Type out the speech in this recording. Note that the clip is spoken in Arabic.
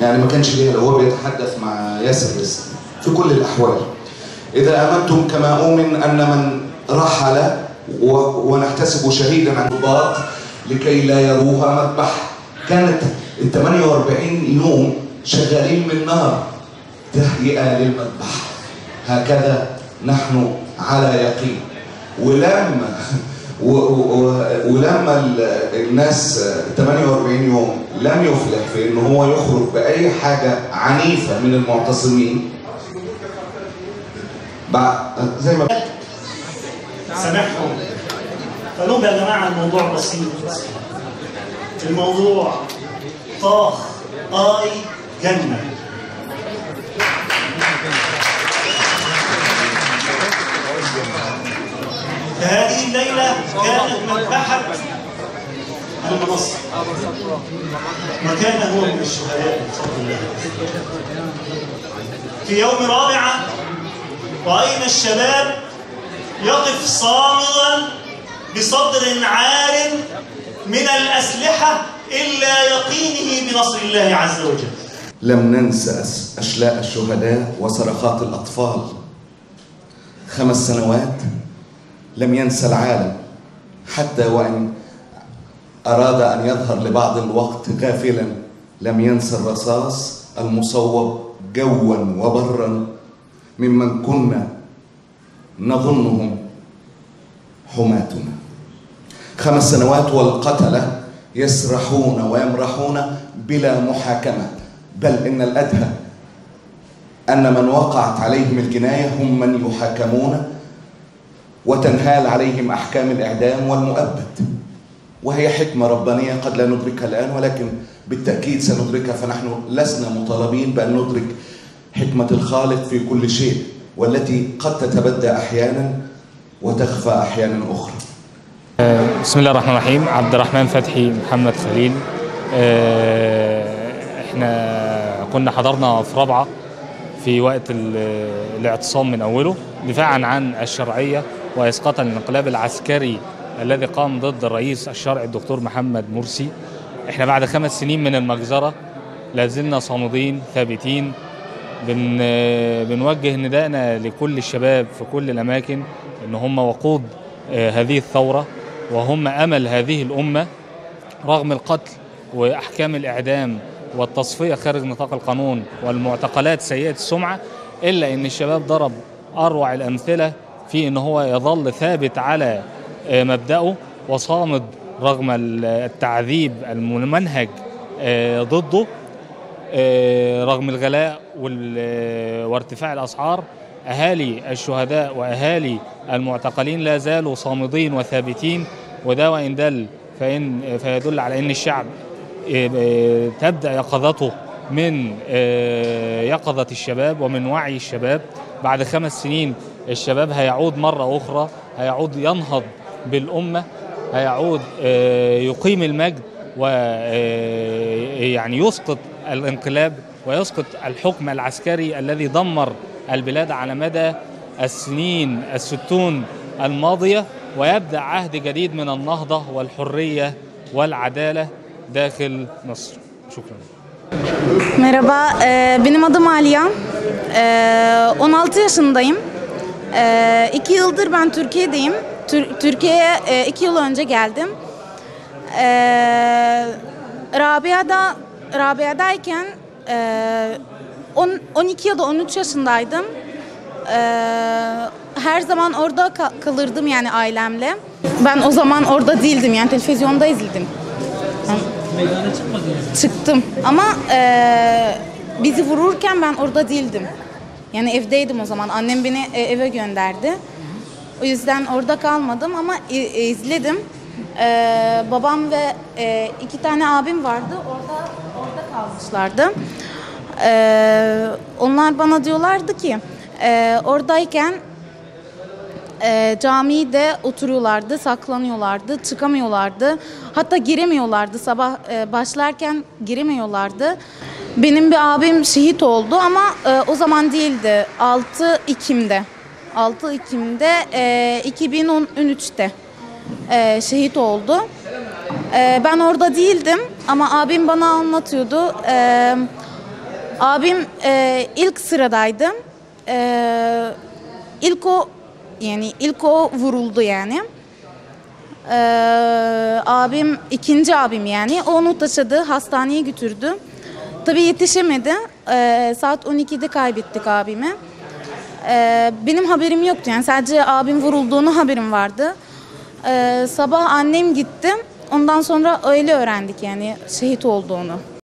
يعني ما كانش ليها، هو بيتحدث مع ياسر لسه في كل الأحوال. إذا آمنتم كما أؤمن أن من رحل ونحتسب شهيدا عن الضباط لكي لا يروها مذبح. كانت ال 48 يوم شغالين من نار تهيئة للمذبح. هكذا نحن على يقين. ولما الناس 48 يوم لم يفلح في انه هو يخرج باي حاجه عنيفه من المعتصمين، زي ما سامحهم. فلهم يا جماعه الموضوع بسيط. الموضوع طاخ جنه. فهذه الليلة كانت مذبحة المنصة، وكان هو من الشهداء بفضل الله. في يوم رابعة رأينا الشباب يقف صامدا بصدر عار من الأسلحة إلا يقينه بنصر الله عز وجل. لم ننسى أشلاء الشهداء وصرخات الأطفال. 5 سنوات لم ينسى العالم، حتى وإن أراد أن يظهر لبعض الوقت غافلا لم ينسى الرصاص المصوب جوا وبرا ممن كنا نظنهم حماتنا. 5 سنوات والقتلة يسرحون ويمرحون بلا محاكمة، بل إن الأدهى أن من وقعت عليهم الجناية هم من يحاكمون وتنهال عليهم أحكام الإعدام والمؤبد. وهي حكمة ربانية قد لا ندركها الآن، ولكن بالتأكيد سندركها. فنحن لسنا مطالبين بأن ندرك حكمة الخالق في كل شيء، والتي قد تتبدى أحيانا وتخفى أحيانا أخرى. بسم الله الرحمن الرحيم. عبد الرحمن فتحي محمد خليل. احنا كنا حضرنا في رابعة في وقت الاعتصام من أوله دفاعا عن الشرعية وإسقاطا للانقلاب العسكري الذي قام ضد الرئيس الشرعي الدكتور محمد مرسي. احنا بعد 5 سنين من المجزرة لازلنا صامدين ثابتين، بنوجه نداءنا لكل الشباب في كل الأماكن إن هم وقود هذه الثورة وهم أمل هذه الأمة، رغم القتل وأحكام الإعدام والتصفية خارج نطاق القانون والمعتقلات سيئة السمعة، إلا أن الشباب ضرب أروع الأمثلة في أنه هو يظل ثابت على مبدأه وصامد رغم التعذيب الممنهج ضده، رغم الغلاء وارتفاع الأسعار. أهالي الشهداء وأهالي المعتقلين لا زالوا صامدين وثابتين، وده وإن دل فيدل على أن الشعب تبدأ يقظته من يقظة الشباب ومن وعي الشباب. بعد 5 سنين الشباب هيعود مرة أخرى، هيعود ينهض بالأمة، هيعود يقيم المجد ويعني يسقط الانقلاب ويسقط الحكم العسكري الذي دمر البلاد على مدى السنين 60 الماضية، ويبدأ عهد جديد من النهضة والحرية والعدالة داخل مصر. شكرا. Merhaba, benim adım Aliya. 16 yaşındayım. 2 yıldır ben Türkiye'deyim. Türkiye'ye 2 yıl önce geldim. Rabia'dayken 12 ya da 13 yaşındaydım. Her zaman orada kalırdım yani ailemle. Ben o zaman orada değildim, yani televizyonda izledim. Meydana çıkmadınız? Çıktım ama bizi vururken ben orada değildim. Yani evdeydim o zaman. Annem beni eve gönderdi. O yüzden orada kalmadım ama izledim. Babam ve 2 tane abim vardı. Orada kalmışlardı. Onlar bana diyorlardı ki oradayken camide oturuyorlardı, saklanıyorlardı, çıkamıyorlardı. Hatta giremiyorlardı. Sabah başlarken giremiyorlardı. Benim bir abim şehit oldu ama o zaman değildi. 6 Ekim'de 2013'te şehit oldu. Ben orada değildim ama abim bana anlatıyordu. Abim ilk sıradaydı. İlk o vuruldu yani. Abim ikinci abim yani. O onu taşıdı, hastaneye götürdü. Tabii yetişemedi. Saat 12'de kaybettik abimi. Benim haberim yoktu yani, sadece abim vurulduğunu haberim vardı. Sabah annem gitti. Ondan sonra öyle öğrendik yani şehit olduğunu.